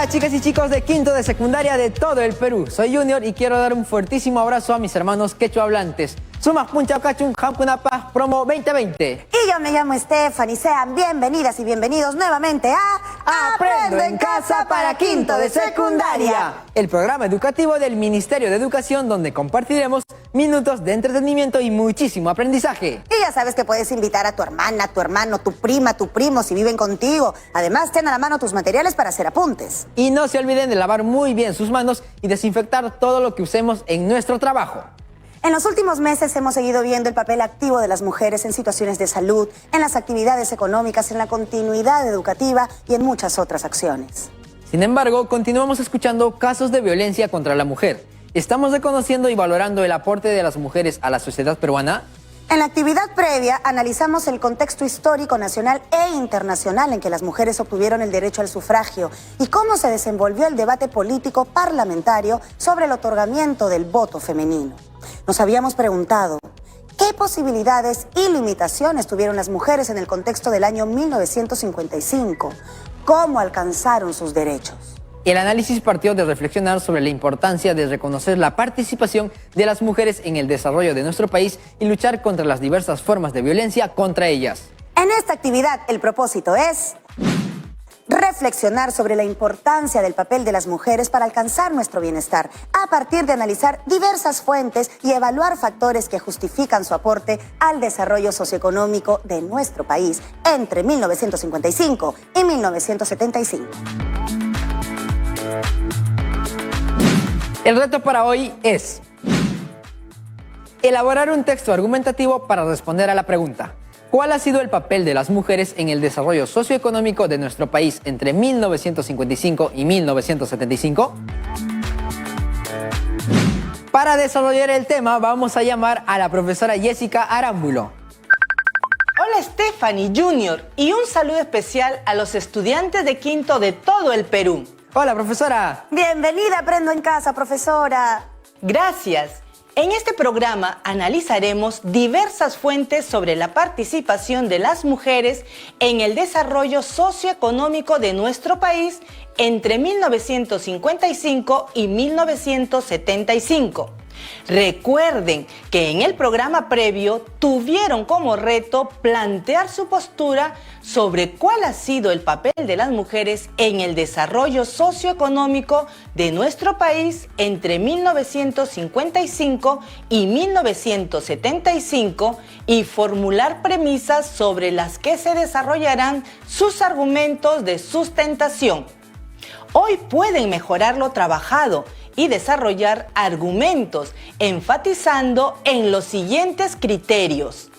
Hola chicas y chicos de quinto de secundaria de todo el Perú. Soy Junior y quiero dar un fuertísimo abrazo a mis hermanos quechua hablantes. Sumas Puncha Cachun Hamkunapa Promo 2020. Y yo me llamo Stephanie. Sean bienvenidas y bienvenidos nuevamente a Aprendo en Casa para quinto de secundaria, el programa educativo del Ministerio de Educación donde compartiremos minutos de entretenimiento y muchísimo aprendizaje. Y ya sabes que puedes invitar a tu hermana, tu hermano, tu prima, tu primo si viven contigo. Además, ten a la mano tus materiales para hacer apuntes. Y no se olviden de lavar muy bien sus manos y desinfectar todo lo que usemos en nuestro trabajo. En los últimos meses hemos seguido viendo el papel activo de las mujeres en situaciones de salud, en las actividades económicas, en la continuidad educativa y en muchas otras acciones. Sin embargo, continuamos escuchando casos de violencia contra la mujer. ¿Estamos reconociendo y valorando el aporte de las mujeres a la sociedad peruana? En la actividad previa analizamos el contexto histórico nacional e internacional en que las mujeres obtuvieron el derecho al sufragio y cómo se desenvolvió el debate político parlamentario sobre el otorgamiento del voto femenino. Nos habíamos preguntado, ¿qué posibilidades y limitaciones tuvieron las mujeres en el contexto del año 1955? ¿Cómo alcanzaron sus derechos? El análisis partió de reflexionar sobre la importancia de reconocer la participación de las mujeres en el desarrollo de nuestro país y luchar contra las diversas formas de violencia contra ellas. En esta actividad, el propósito es reflexionar sobre la importancia del papel de las mujeres para alcanzar nuestro bienestar, a partir de analizar diversas fuentes y evaluar factores que justifican su aporte al desarrollo socioeconómico de nuestro país entre 1955 y 1975. El reto para hoy es elaborar un texto argumentativo para responder a la pregunta: ¿cuál ha sido el papel de las mujeres en el desarrollo socioeconómico de nuestro país entre 1955 y 1975? Para desarrollar el tema vamos a llamar a la profesora Jessica Arámbulo. Hola Stephanie Junior y un saludo especial a los estudiantes de quinto de todo el Perú. Hola profesora. Bienvenida a Aprendo en Casa, profesora. Gracias. En este programa analizaremos diversas fuentes sobre la participación de las mujeres en el desarrollo socioeconómico de nuestro país entre 1955 y 1975. Recuerden que en el programa previo tuvieron como reto plantear su postura sobre cuál ha sido el papel de las mujeres en el desarrollo socioeconómico de nuestro país entre 1955 y 1975 y formular premisas sobre las que se desarrollarán sus argumentos de sustentación. Hoy pueden mejorar lo trabajado y desarrollar argumentos enfatizando en los siguientes criterios.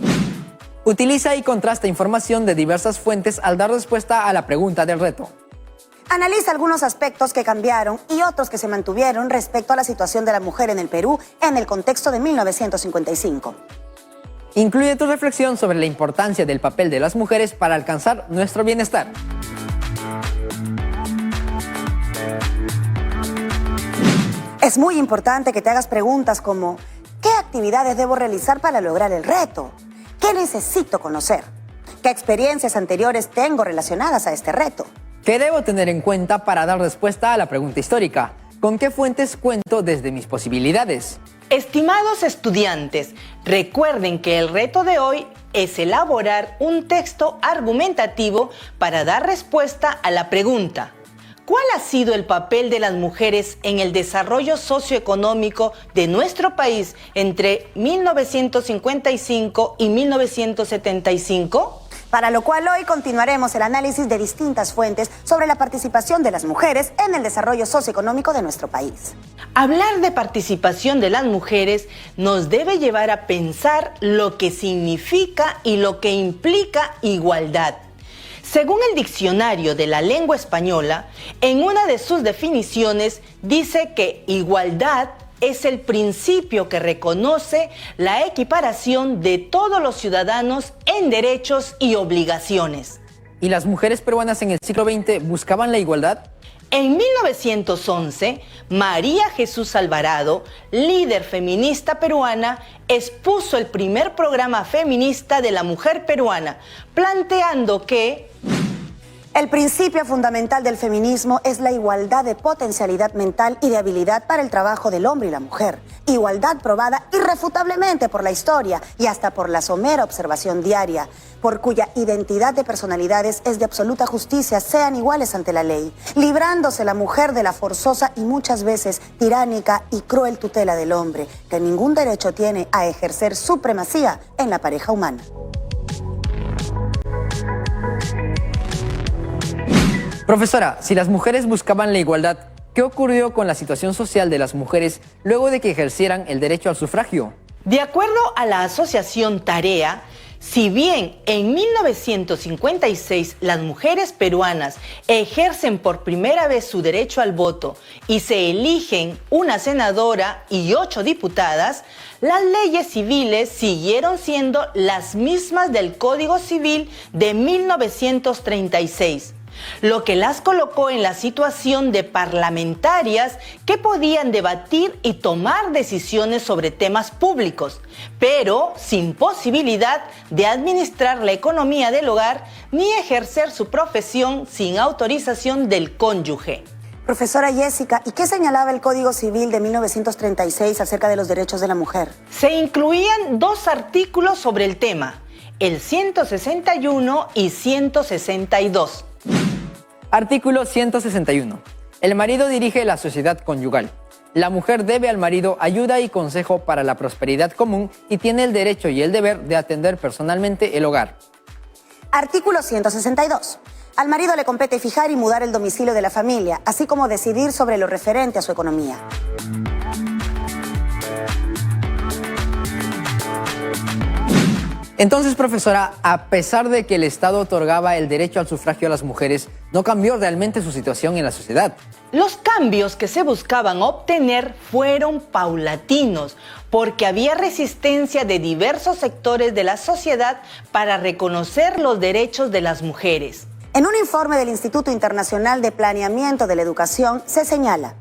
Utiliza y contrasta información de diversas fuentes al dar respuesta a la pregunta del reto. Analiza algunos aspectos que cambiaron y otros que se mantuvieron respecto a la situación de la mujer en el Perú en el contexto de 1955. Incluye tu reflexión sobre la importancia del papel de las mujeres para alcanzar nuestro bienestar. Es muy importante que te hagas preguntas como ¿qué actividades debo realizar para lograr el reto? ¿Qué necesito conocer? ¿Qué experiencias anteriores tengo relacionadas a este reto? ¿Qué debo tener en cuenta para dar respuesta a la pregunta histórica? ¿Con qué fuentes cuento desde mis posibilidades? Estimados estudiantes, recuerden que el reto de hoy es elaborar un texto argumentativo para dar respuesta a la pregunta: ¿cuál ha sido el papel de las mujeres en el desarrollo socioeconómico de nuestro país entre 1955 y 1975? Para lo cual hoy continuaremos el análisis de distintas fuentes sobre la participación de las mujeres en el desarrollo socioeconómico de nuestro país. Hablar de participación de las mujeres nos debe llevar a pensar lo que significa y lo que implica igualdad. Según el Diccionario de la Lengua Española, en una de sus definiciones dice que igualdad es el principio que reconoce la equiparación de todos los ciudadanos en derechos y obligaciones. ¿Y las mujeres peruanas en el siglo XX buscaban la igualdad? En 1911, María Jesús Alvarado, líder feminista peruana, expuso el primer programa feminista de la mujer peruana, planteando que El principio fundamental del feminismo es la igualdad de potencialidad mental y de habilidad para el trabajo del hombre y la mujer. Igualdad probada irrefutablemente por la historia y hasta por la somera observación diaria, por cuya identidad de personalidades es de absoluta justicia, sean iguales ante la ley, librándose la mujer de la forzosa y muchas veces tiránica y cruel tutela del hombre, que ningún derecho tiene a ejercer supremacía en la pareja humana. Profesora, si las mujeres buscaban la igualdad, ¿qué ocurrió con la situación social de las mujeres luego de que ejercieran el derecho al sufragio? De acuerdo a la asociación Tarea, si bien en 1956 las mujeres peruanas ejercen por primera vez su derecho al voto y se eligen una senadora y 8 diputadas, las leyes civiles siguieron siendo las mismas del Código Civil de 1936. Lo que las colocó en la situación de parlamentarias que podían debatir y tomar decisiones sobre temas públicos, pero sin posibilidad de administrar la economía del hogar ni ejercer su profesión sin autorización del cónyuge. Profesora Jessica, ¿y qué señalaba el Código Civil de 1936 acerca de los derechos de la mujer? Se incluían 2 artículos sobre el tema, el 161 y 162. Artículo 161. El marido dirige la sociedad conyugal. La mujer debe al marido ayuda y consejo para la prosperidad común y tiene el derecho y el deber de atender personalmente el hogar. Artículo 162. Al marido le compete fijar y mudar el domicilio de la familia, así como decidir sobre lo referente a su economía. Entonces, profesora, a pesar de que el Estado otorgaba el derecho al sufragio a las mujeres, no cambió realmente su situación en la sociedad. Los cambios que se buscaban obtener fueron paulatinos, porque había resistencia de diversos sectores de la sociedad para reconocer los derechos de las mujeres. En un informe del Instituto Internacional de Planeamiento de la Educación se señala: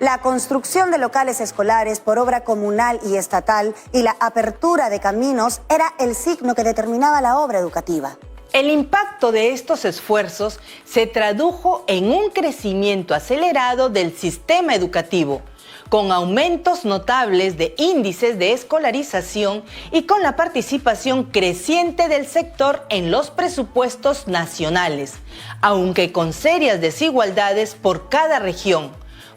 la construcción de locales escolares por obra comunal y estatal y la apertura de caminos era el signo que determinaba la obra educativa. El impacto de estos esfuerzos se tradujo en un crecimiento acelerado del sistema educativo, con aumentos notables de índices de escolarización y con la participación creciente del sector en los presupuestos nacionales, aunque con serias desigualdades por cada región,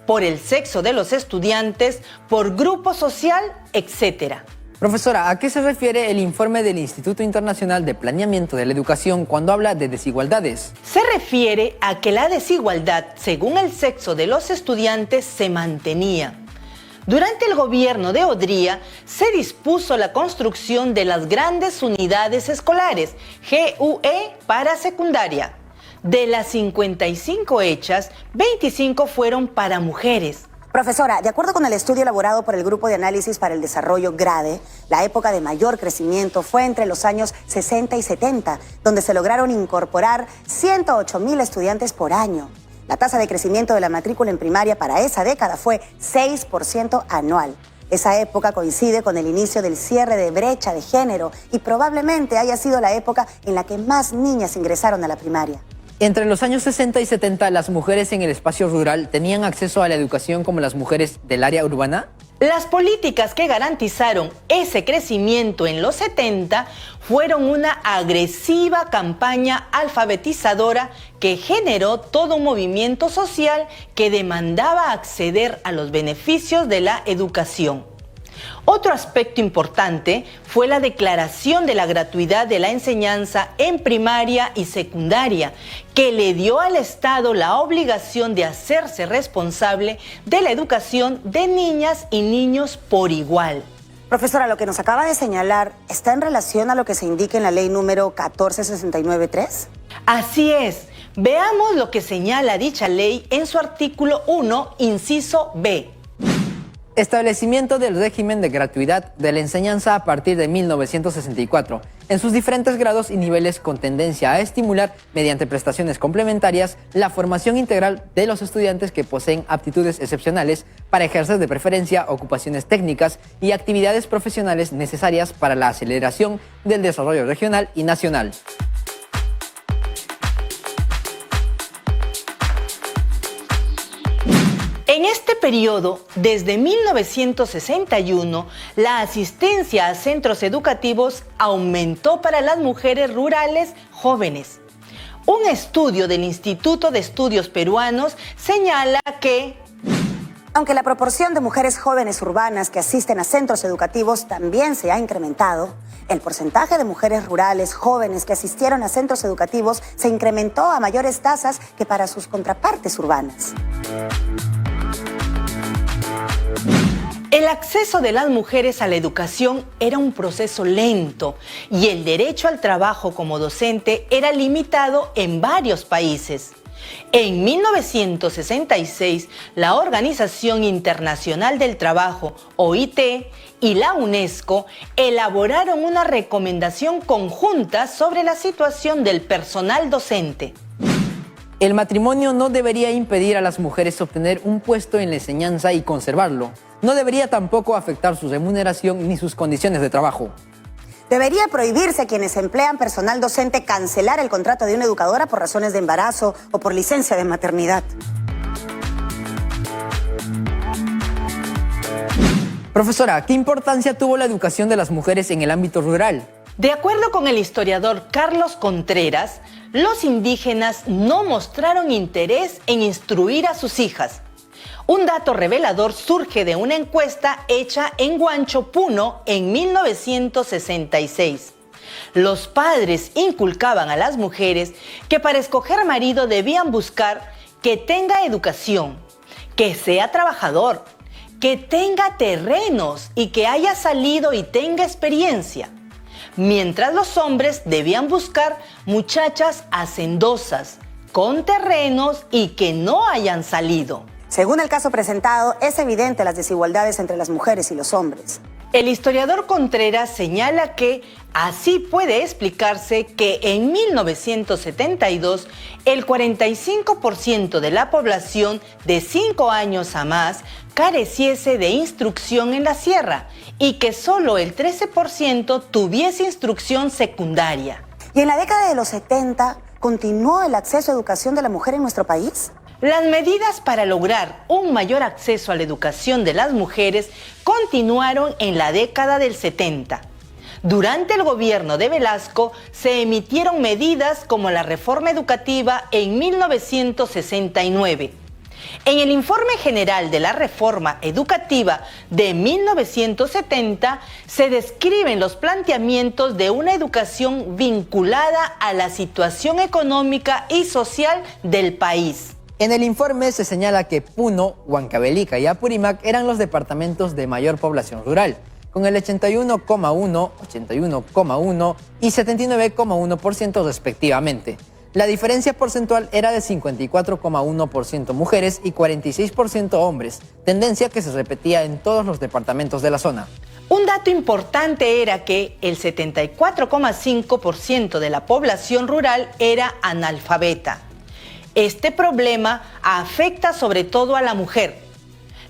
por el sexo de los estudiantes, por grupo social, etc. Profesora, ¿a qué se refiere el informe del Instituto Internacional de Planeamiento de la Educación cuando habla de desigualdades? Se refiere a que la desigualdad según el sexo de los estudiantes se mantenía. Durante el gobierno de Odría se dispuso la construcción de las grandes unidades escolares, GUE, para secundaria. De las 55 hechas, 25 fueron para mujeres. Profesora, de acuerdo con el estudio elaborado por el Grupo de Análisis para el Desarrollo GRADE, la época de mayor crecimiento fue entre los años 60 y 70, donde se lograron incorporar 108.000 estudiantes por año. La tasa de crecimiento de la matrícula en primaria para esa década fue 6% anual. Esa época coincide con el inicio del cierre de brecha de género y probablemente haya sido la época en la que más niñas ingresaron a la primaria. Entre los años 60 y 70, ¿las mujeres en el espacio rural tenían acceso a la educación como las mujeres del área urbana? Las políticas que garantizaron ese crecimiento en los 70 fueron una agresiva campaña alfabetizadora que generó todo un movimiento social que demandaba acceder a los beneficios de la educación. Otro aspecto importante fue la declaración de la gratuidad de la enseñanza en primaria y secundaria, que le dio al Estado la obligación de hacerse responsable de la educación de niñas y niños por igual. Profesora, lo que nos acaba de señalar, ¿está en relación a lo que se indica en la ley número 14693? Así es. Veamos lo que señala dicha ley en su artículo 1, inciso B. Establecimiento del régimen de gratuidad de la enseñanza a partir de 1964, en sus diferentes grados y niveles con tendencia a estimular, mediante prestaciones complementarias, la formación integral de los estudiantes que poseen aptitudes excepcionales para ejercer de preferencia ocupaciones técnicas y actividades profesionales necesarias para la aceleración del desarrollo regional y nacional. periodo, desde 1961, la asistencia a centros educativos aumentó para las mujeres rurales jóvenes. Un estudio del Instituto de Estudios Peruanos señala que aunque la proporción de mujeres jóvenes urbanas que asisten a centros educativos también se ha incrementado, el porcentaje de mujeres rurales jóvenes que asistieron a centros educativos se incrementó a mayores tasas que para sus contrapartes urbanas. El acceso de las mujeres a la educación era un proceso lento y el derecho al trabajo como docente era limitado en varios países. En 1966, la Organización Internacional del Trabajo, OIT, y la UNESCO elaboraron una recomendación conjunta sobre la situación del personal docente. El matrimonio no debería impedir a las mujeres obtener un puesto en la enseñanza y conservarlo. No debería tampoco afectar su remuneración ni sus condiciones de trabajo. Debería prohibirse a quienes emplean personal docente cancelar el contrato de una educadora por razones de embarazo o por licencia de maternidad. Profesora, ¿qué importancia tuvo la educación de las mujeres en el ámbito rural? De acuerdo con el historiador Carlos Contreras, los indígenas no mostraron interés en instruir a sus hijas. Un dato revelador surge de una encuesta hecha en Huancho, Puno, en 1966. Los padres inculcaban a las mujeres que para escoger marido debían buscar que tenga educación, que sea trabajador, que tenga terrenos y que haya salido y tenga experiencia. Mientras los hombres debían buscar muchachas hacendosas, con terrenos y que no hayan salido. Según el caso presentado, es evidente las desigualdades entre las mujeres y los hombres. El historiador Contreras señala que así puede explicarse que en 1972 el 45% de la población de 5 años a más careciese de instrucción en la sierra y que solo el 13% tuviese instrucción secundaria. ¿Y en la década de los 70 continuó el acceso a educación de la mujer en nuestro país? Las medidas para lograr un mayor acceso a la educación de las mujeres continuaron en la década del 70. Durante el gobierno de Velasco se emitieron medidas como la reforma educativa en 1969. En el Informe General de la Reforma Educativa de 1970 se describen los planteamientos de una educación vinculada a la situación económica y social del país. En el informe se señala que Puno, Huancavelica y Apurímac eran los departamentos de mayor población rural, con el 81,1, 81,1 y 79,1% respectivamente. La diferencia porcentual era de 54,1% mujeres y 46% hombres, tendencia que se repetía en todos los departamentos de la zona. Un dato importante era que el 74,5% de la población rural era analfabeta. Este problema afecta sobre todo a la mujer.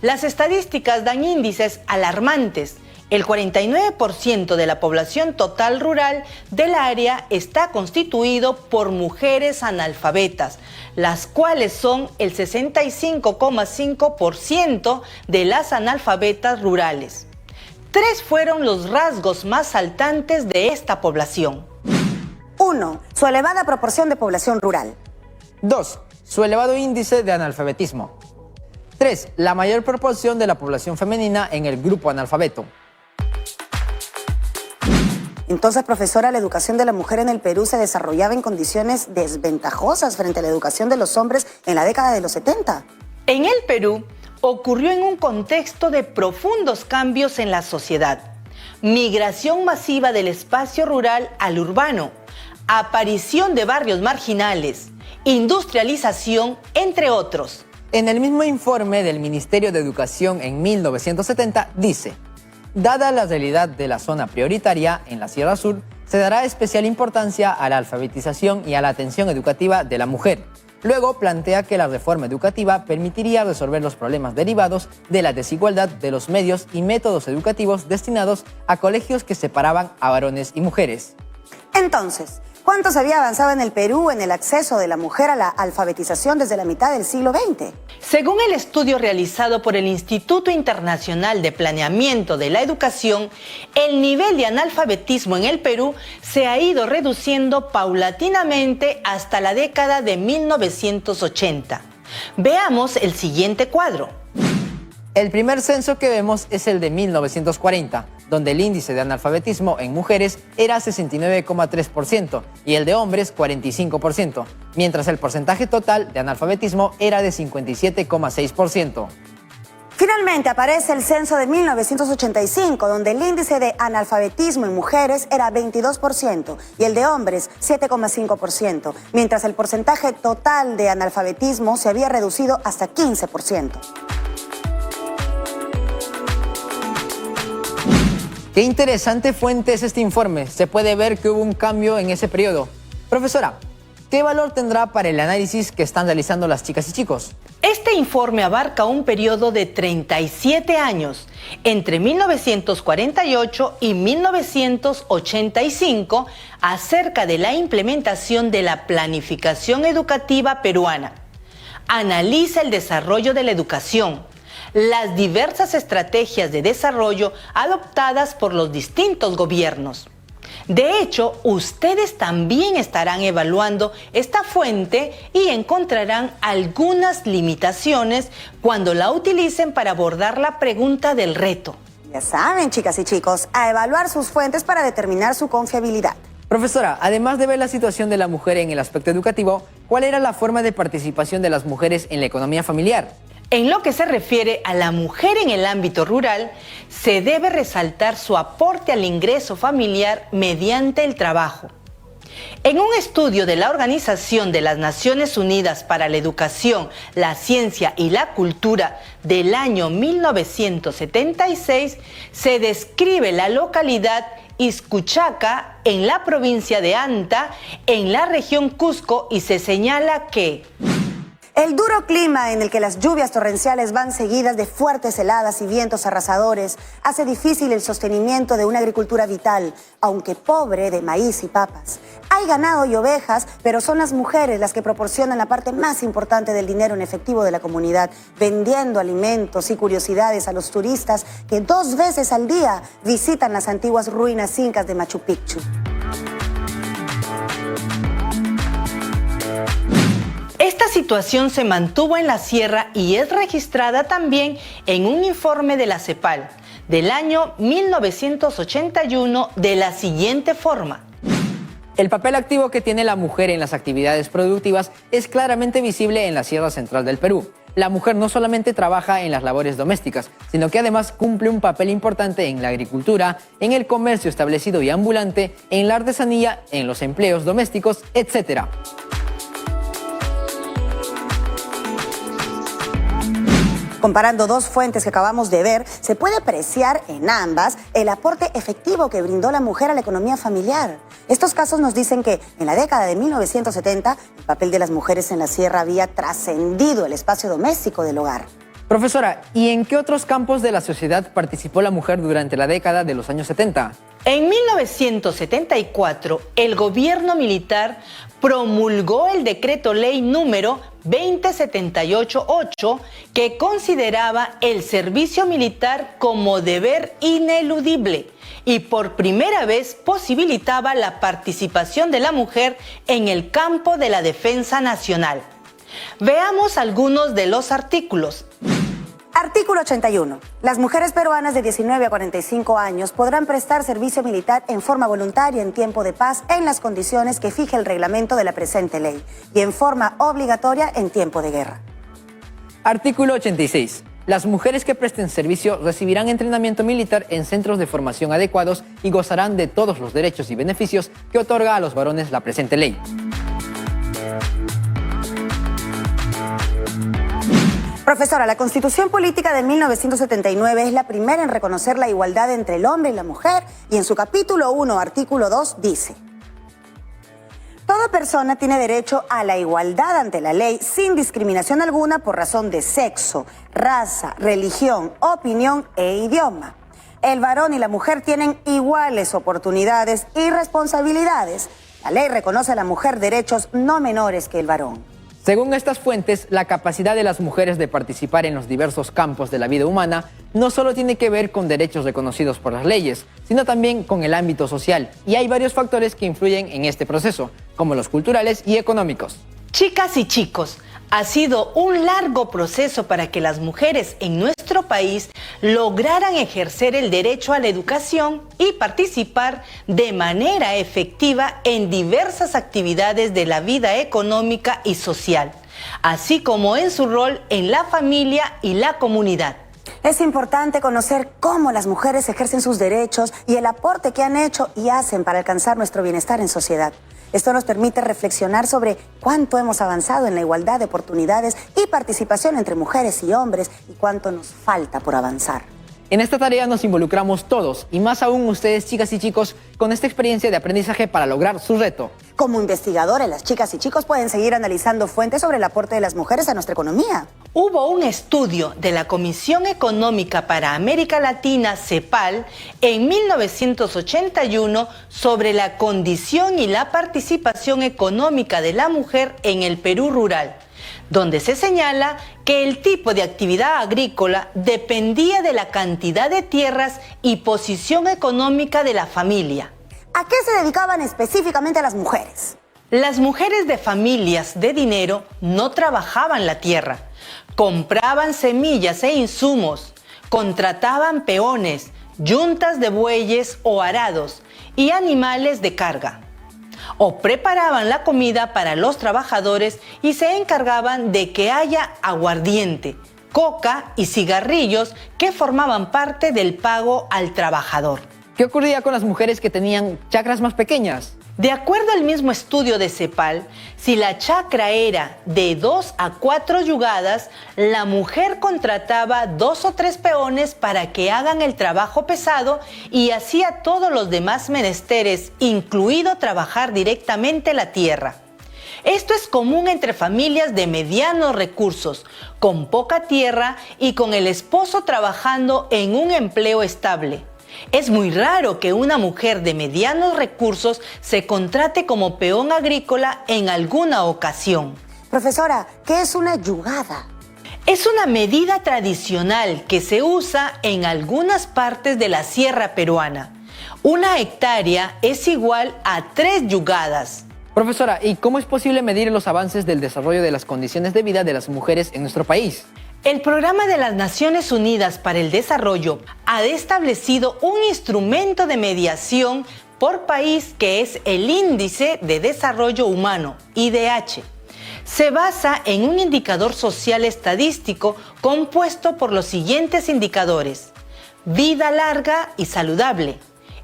Las estadísticas dan índices alarmantes. El 49% de la población total rural del área está constituido por mujeres analfabetas, las cuales son el 65,5% de las analfabetas rurales. 3 fueron los rasgos más saltantes de esta población. 1. Su elevada proporción de población rural. 2. Su elevado índice de analfabetismo. 3. La mayor proporción de la población femenina en el grupo analfabeto. Entonces, profesora, la educación de la mujer en el Perú se desarrollaba en condiciones desventajosas frente a la educación de los hombres en la década de los 70. En el Perú ocurrió en un contexto de profundos cambios en la sociedad. Migración masiva del espacio rural al urbano, aparición de barrios marginales, industrialización, entre otros. En el mismo informe del Ministerio de Educación en 1970 dice: dada la realidad de la zona prioritaria en la Sierra Sur, se dará especial importancia a la alfabetización y a la atención educativa de la mujer. Luego plantea que la reforma educativa permitiría resolver los problemas derivados de la desigualdad de los medios y métodos educativos destinados a colegios que separaban a varones y mujeres. Entonces, ¿Cuánto se había avanzado en el Perú en el acceso de la mujer a la alfabetización desde la mitad del siglo XX? Según el estudio realizado por el Instituto Internacional de Planeamiento de la Educación, el nivel de analfabetismo en el Perú se ha ido reduciendo paulatinamente hasta la década de 1980. Veamos el siguiente cuadro. El primer censo que vemos es el de 1940, donde el índice de analfabetismo en mujeres era 69,3% y el de hombres 45%, mientras el porcentaje total de analfabetismo era de 57,6%. Finalmente aparece el censo de 1985, donde el índice de analfabetismo en mujeres era 22% y el de hombres 7,5%, mientras el porcentaje total de analfabetismo se había reducido hasta 15%. Qué interesante fuente es este informe. Se puede ver que hubo un cambio en ese periodo. Profesora, ¿qué valor tendrá para el análisis que están realizando las chicas y chicos? Este informe abarca un periodo de 37 años, entre 1948 y 1985, acerca de la implementación de la planificación educativa peruana. Analiza el desarrollo de la educación, las diversas estrategias de desarrollo adoptadas por los distintos gobiernos. De hecho, ustedes también estarán evaluando esta fuente y encontrarán algunas limitaciones cuando la utilicen para abordar la pregunta del reto. Ya saben, chicas y chicos, a evaluar sus fuentes para determinar su confiabilidad. Profesora, además de ver la situación de la mujer en el aspecto educativo, ¿cuál era la forma de participación de las mujeres en la economía familiar? En lo que se refiere a la mujer en el ámbito rural, se debe resaltar su aporte al ingreso familiar mediante el trabajo. En un estudio de la Organización de las Naciones Unidas para la Educación, la Ciencia y la Cultura del año 1976, se describe la localidad Izcuchaca en la provincia de Anta, en la región Cusco, y se señala que el duro clima en el que las lluvias torrenciales van seguidas de fuertes heladas y vientos arrasadores hace difícil el sostenimiento de una agricultura vital, aunque pobre de maíz y papas. Hay ganado y ovejas, pero son las mujeres las que proporcionan la parte más importante del dinero en efectivo de la comunidad, vendiendo alimentos y curiosidades a los turistas que 2 veces al día visitan las antiguas ruinas incas de Machu Picchu. esta situación se mantuvo en la sierra y es registrada también en un informe de la CEPAL del año 1981 de la siguiente forma. El papel activo que tiene la mujer en las actividades productivas es claramente visible en la Sierra Central del Perú. La mujer no solamente trabaja en las labores domésticas, sino que además cumple un papel importante en la agricultura, en el comercio establecido y ambulante, en la artesanía, en los empleos domésticos, etc. Comparando dos fuentes que acabamos de ver, se puede apreciar en ambas el aporte efectivo que brindó la mujer a la economía familiar. Estos casos nos dicen que en la década de 1970 el papel de las mujeres en la sierra había trascendido el espacio doméstico del hogar. Profesora, ¿y en qué otros campos de la sociedad participó la mujer durante la década de los años 70? En 1974, el gobierno militar promulgó el decreto ley número 20788 que consideraba el servicio militar como deber ineludible y por primera vez posibilitaba la participación de la mujer en el campo de la defensa nacional. Veamos algunos de los artículos. Artículo 81. Las mujeres peruanas de 19 a 45 años podrán prestar servicio militar en forma voluntaria en tiempo de paz en las condiciones que fije el reglamento de la presente ley y en forma obligatoria en tiempo de guerra. Artículo 86. Las mujeres que presten servicio recibirán entrenamiento militar en centros de formación adecuados y gozarán de todos los derechos y beneficios que otorga a los varones la presente ley. Profesora, la Constitución Política de 1979 es la primera en reconocer la igualdad entre el hombre y la mujer y en su capítulo 1, artículo 2, dice: toda persona tiene derecho a la igualdad ante la ley sin discriminación alguna por razón de sexo, raza, religión, opinión e idioma. El varón y la mujer tienen iguales oportunidades y responsabilidades. La ley reconoce a la mujer derechos no menores que el varón. Según estas fuentes, la capacidad de las mujeres de participar en los diversos campos de la vida humana no solo tiene que ver con derechos reconocidos por las leyes, sino también con el ámbito social. Y hay varios factores que influyen en este proceso, como los culturales y económicos. Chicas y chicos, ha sido un largo proceso para que las mujeres en nuestro país lograran ejercer el derecho a la educación y participar de manera efectiva en diversas actividades de la vida económica y social, así como en su rol en la familia y la comunidad. Es importante conocer cómo las mujeres ejercen sus derechos y el aporte que han hecho y hacen para alcanzar nuestro bienestar en sociedad. Esto nos permite reflexionar sobre cuánto hemos avanzado en la igualdad de oportunidades y participación entre mujeres y hombres y cuánto nos falta por avanzar. En esta tarea nos involucramos todos, y más aún ustedes, chicas y chicos, con esta experiencia de aprendizaje para lograr su reto. Como investigadores, las chicas y chicos pueden seguir analizando fuentes sobre el aporte de las mujeres a nuestra economía. Hubo un estudio de la Comisión Económica para América Latina, CEPAL, en 1981 sobre la condición y la participación económica de la mujer en el Perú rural, donde se señala que el tipo de actividad agrícola dependía de la cantidad de tierras y posición económica de la familia. ¿A qué se dedicaban específicamente las mujeres? Las mujeres de familias de dinero no trabajaban la tierra, compraban semillas e insumos, contrataban peones, yuntas de bueyes o arados y animales de carga. O preparaban la comida para los trabajadores y se encargaban de que haya aguardiente, coca y cigarrillos que formaban parte del pago al trabajador. ¿Qué ocurría con las mujeres que tenían chacras más pequeñas? De acuerdo al mismo estudio de CEPAL, si la chacra era de 2 a 4 yugadas, la mujer contrataba 2 o 3 peones para que hagan el trabajo pesado y hacía todos los demás menesteres, incluido trabajar directamente la tierra. Esto es común entre familias de medianos recursos, con poca tierra y con el esposo trabajando en un empleo estable. Es muy raro que una mujer de medianos recursos se contrate como peón agrícola en alguna ocasión. Profesora, ¿qué es una yugada? Es una medida tradicional que se usa en algunas partes de la sierra peruana. Una hectárea es igual a 3 yugadas. Profesora, ¿y cómo es posible medir los avances del desarrollo de las condiciones de vida de las mujeres en nuestro país? El Programa de las Naciones Unidas para el Desarrollo ha establecido un instrumento de mediación por país que es el Índice de Desarrollo Humano, IDH. Se basa en un indicador social estadístico compuesto por los siguientes indicadores: vida larga y saludable,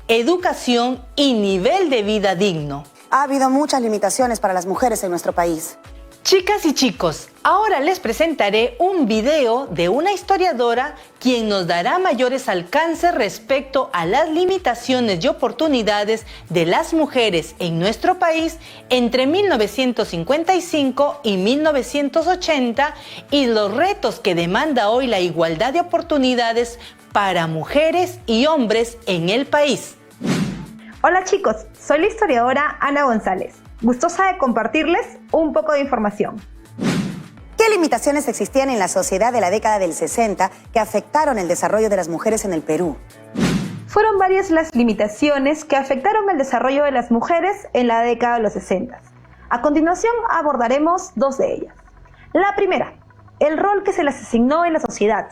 educación y nivel de vida digno. Ha habido muchas limitaciones para las mujeres en nuestro país. Chicas y chicos, ahora les presentaré un video de una historiadora quien nos dará mayores alcances respecto a las limitaciones y oportunidades de las mujeres en nuestro país entre 1955 y 1980 y los retos que demanda hoy la igualdad de oportunidades para mujeres y hombres en el país. Hola chicos, soy la historiadora Ana González. Gustosa de compartirles un poco de información. ¿Qué limitaciones existían en la sociedad de la década del 60 que afectaron el desarrollo de las mujeres en el Perú? Fueron varias las limitaciones que afectaron el desarrollo de las mujeres en la década de los 60. A continuación abordaremos 2 de ellas. La primera, el rol que se les asignó en la sociedad.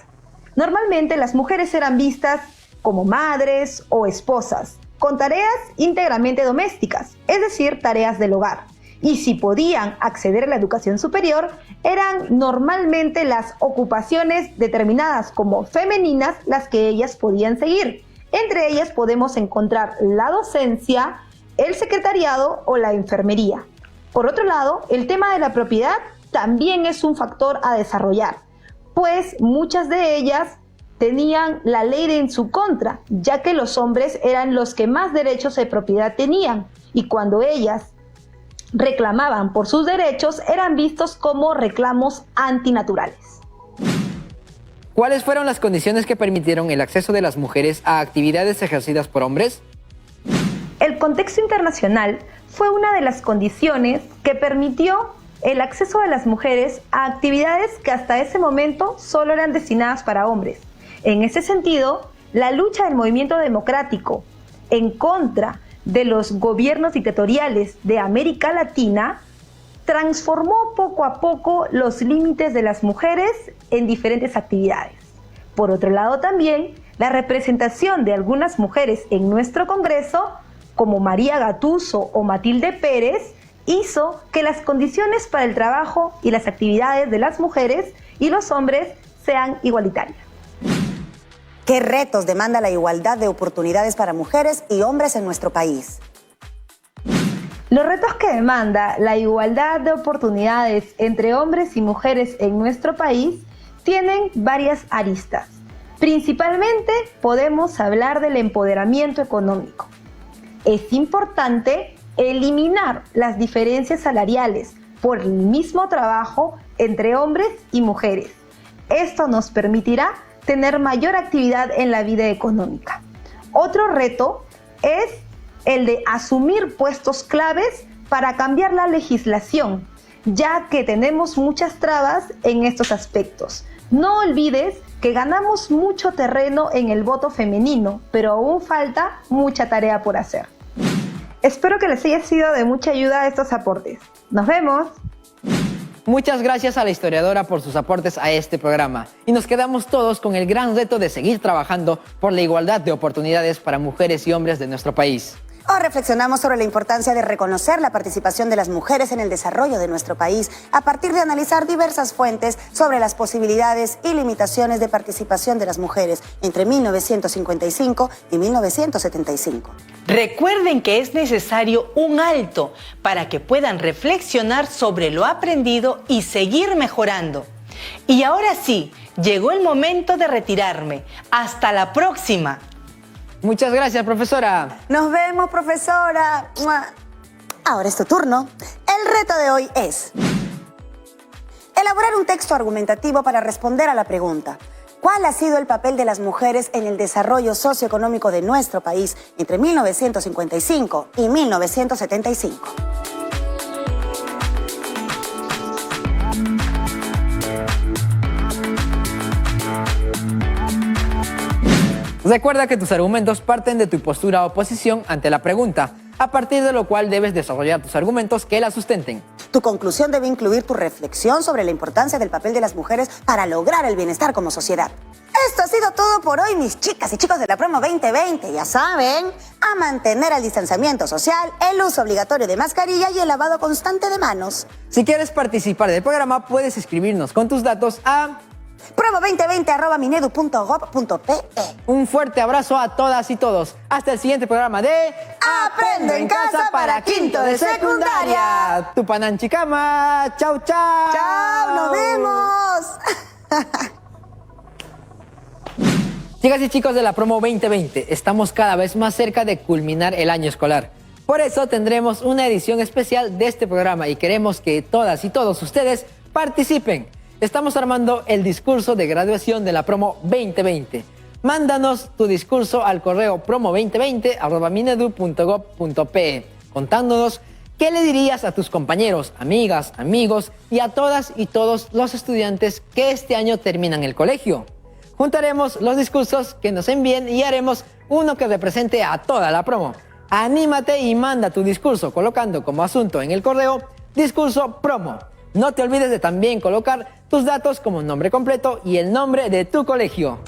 Normalmente las mujeres eran vistas como madres o esposas, con tareas íntegramente domésticas, es decir, tareas del hogar. Y si podían acceder a la educación superior, eran normalmente las ocupaciones determinadas como femeninas las que ellas podían seguir. Entre ellas podemos encontrar la docencia, el secretariado o la enfermería. Por otro lado, el tema de la propiedad también es un factor a desarrollar, pues muchas de ellas tenían la ley en su contra, ya que los hombres eran los que más derechos de propiedad tenían, y cuando ellas reclamaban por sus derechos eran vistos como reclamos antinaturales. ¿Cuáles fueron las condiciones que permitieron el acceso de las mujeres a actividades ejercidas por hombres? El contexto internacional fue una de las condiciones que permitió el acceso de las mujeres a actividades que hasta ese momento solo eran destinadas para hombres. En ese sentido, la lucha del movimiento democrático en contra de los gobiernos dictatoriales de América Latina transformó poco a poco los límites de las mujeres en diferentes actividades. Por otro lado, también la representación de algunas mujeres en nuestro Congreso, como María Gattuso o Matilde Pérez, hizo que las condiciones para el trabajo y las actividades de las mujeres y los hombres sean igualitarias. ¿Qué retos demanda la igualdad de oportunidades para mujeres y hombres en nuestro país? Los retos que demanda la igualdad de oportunidades entre hombres y mujeres en nuestro país tienen varias aristas. Principalmente podemos hablar del empoderamiento económico. Es importante eliminar las diferencias salariales por el mismo trabajo entre hombres y mujeres. Esto nos permitirá tener mayor actividad en la vida económica. Otro reto es el de asumir puestos claves para cambiar la legislación, ya que tenemos muchas trabas en estos aspectos. No olvides que ganamos mucho terreno en el voto femenino, pero aún falta mucha tarea por hacer. Espero que les haya sido de mucha ayuda estos aportes. ¡Nos vemos! Muchas gracias a la historiadora por sus aportes a este programa. Y nos quedamos todos con el gran reto de seguir trabajando por la igualdad de oportunidades para mujeres y hombres de nuestro país. Hoy reflexionamos sobre la importancia de reconocer la participación de las mujeres en el desarrollo de nuestro país a partir de analizar diversas fuentes sobre las posibilidades y limitaciones de participación de las mujeres entre 1955 y 1975. Recuerden que es necesario un alto para que puedan reflexionar sobre lo aprendido y seguir mejorando. Y ahora sí, llegó el momento de retirarme. Hasta la próxima. Muchas gracias, profesora. Nos vemos, profesora. ¡Mua! Ahora es tu turno. El reto de hoy es elaborar un texto argumentativo para responder a la pregunta: ¿cuál ha sido el papel de las mujeres en el desarrollo socioeconómico de nuestro país entre 1955 y 1975? Recuerda que tus argumentos parten de tu postura o posición ante la pregunta, a partir de lo cual debes desarrollar tus argumentos que la sustenten. Tu conclusión debe incluir tu reflexión sobre la importancia del papel de las mujeres para lograr el bienestar como sociedad. Esto ha sido todo por hoy, mis chicas y chicos de la promo 2020. Ya saben, a mantener el distanciamiento social, el uso obligatorio de mascarilla y el lavado constante de manos. Si quieres participar del programa, puedes escribirnos con tus datos a promo2020@minedu.gov.pe. Un fuerte abrazo a todas y todos. Hasta el siguiente programa de Aprendo en casa para quinto de secundaria. Tupananchikama. Chau, chau. ¡Chao! ¡Nos vemos! Chicas y chicos de la promo 2020, estamos cada vez más cerca de culminar el año escolar. Por eso tendremos una edición especial de este programa y queremos que todas y todos ustedes participen. Estamos armando el discurso de graduación de la promo 2020. Mándanos tu discurso al correo promo2020@minedu.gov.pe contándonos qué le dirías a tus compañeros, amigas, amigos y a todas y todos los estudiantes que este año terminan el colegio. Juntaremos los discursos que nos envíen y haremos uno que represente a toda la promo. Anímate y manda tu discurso colocando como asunto en el correo discurso promo. No te olvides de también colocar tus datos como nombre completo y el nombre de tu colegio.